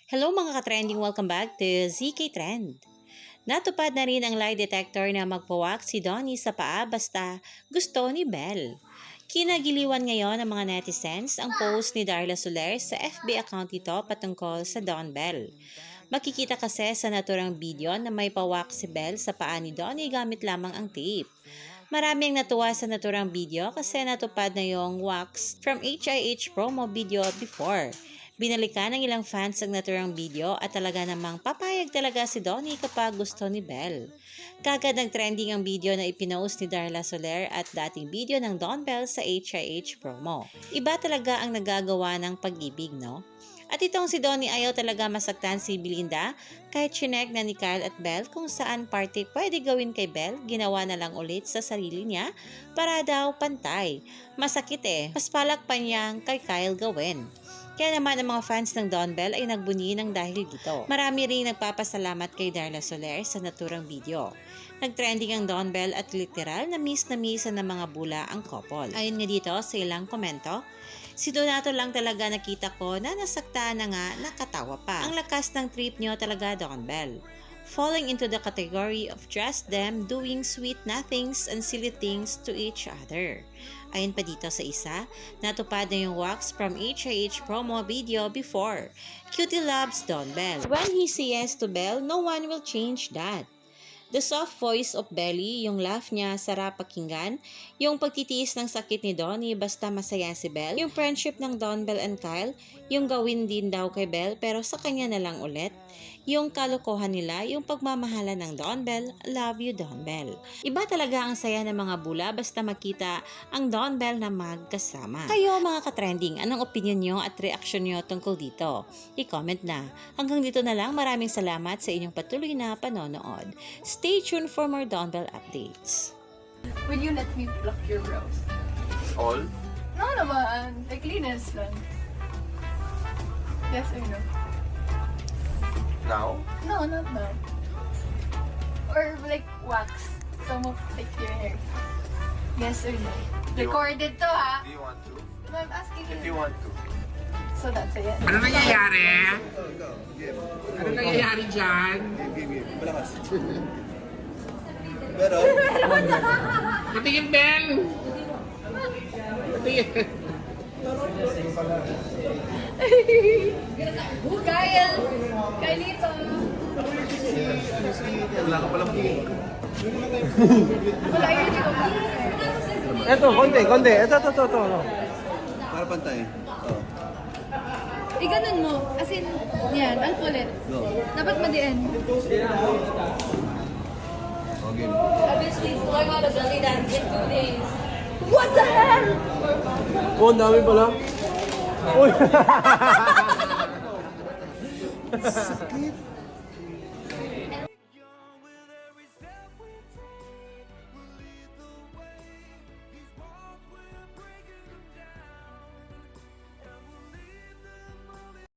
Hello mga ka-trending, welcome back to ZK Trend. Natupad na rin ang lie detector na magpawak si Donnie sa paa basta gusto ni Belle. Kinagiliwan ngayon ng mga netizens ang post ni Darla Soler sa FB account ito patungkol sa Don Belle. Makikita kasi sa naturang video na may pawak si Belle sa paa ni Donnie gamit lamang ang tape. Marami ang natuwa sa naturang video kasi natupad na yung wax from HIH promo video before. Binalikan ng ilang fans ang naturang video at talaga namang papayag talaga si Donnie kapag gusto ni Belle. Kagad nag-trending ang video na ipinost ni Darla Soler at dating video ng Don Belle sa HIH promo. Iba talaga ang nagagawa ng pag-ibig, no? At itong si Donnie ayaw talaga masaktan si Belinda kahit chinek na ni Kyle at Belle kung saan party pwede gawin kay Belle, ginawa na lang ulit sa sarili niya para daw pantay. Masakit mas palak pa niyang kay Kyle gawin. Kaya naman ang mga fans ng Don Belle ay nagbunyi ng dahil dito. Marami rin nagpapasalamat kay Darla Soler sa naturang video. Nagtrending ang Don Belle at literal na miss ng mga bula ang couple. Ayon nga dito sa ilang komento, si Donato lang talaga nakita ko na nasaktaan na nga, nakatawa pa. Ang lakas ng trip nyo talaga, Don Belle. Falling into the category of just them doing sweet nothings and silly things to each other. Ayon pa dito sa isa, natupad na yung wax from HIH promo video before. Cutie loves Don Belle. When he says yes to Belle, no one will change that. The soft voice of Belly, yung laugh niya, sarap pakinggan. Yung pagtitiis ng sakit ni Donnie, basta masaya si Belle. Yung friendship ng Don Belle and Kyle, yung gawin din daw kay Belle pero sa kanya na lang ulit. Yung kalokohan nila, yung pagmamahala ng Don Belle, love you Don Belle. Iba talaga ang saya ng mga bula basta makita ang Don Belle na magkasama. Kayo mga ka-trending, anong opinion nyo at reaksyon nyo tungkol dito? I-comment na. Hanggang dito na lang, maraming salamat sa inyong patuloy na panonood. Stay tuned for more Don Belle updates. Will you let me pluck your brows? All? No naman. Like, linis lang. Yes or no? Now? No, not now. Or like wax. Some of like your hair. Yes or no? You- Recorded to ha? Do you want to? No, I'm asking If you. you want to. So that's a yes. Ano nangyayari? Ano nangyayari dyan? Pero, Patingin, Ben! Patingin. Kyle! Kylito! wala ka palang pingin. Wala yun dito. Eto, konti. Ito. Para pantay. Oh. Iganon mo. As in, yan. Ang kulit. No. Dapat madiin. Okay. Obviously, learn how to belly dance in 2 days. What the hell? Oh, ang dami pala. Uy! Sakit.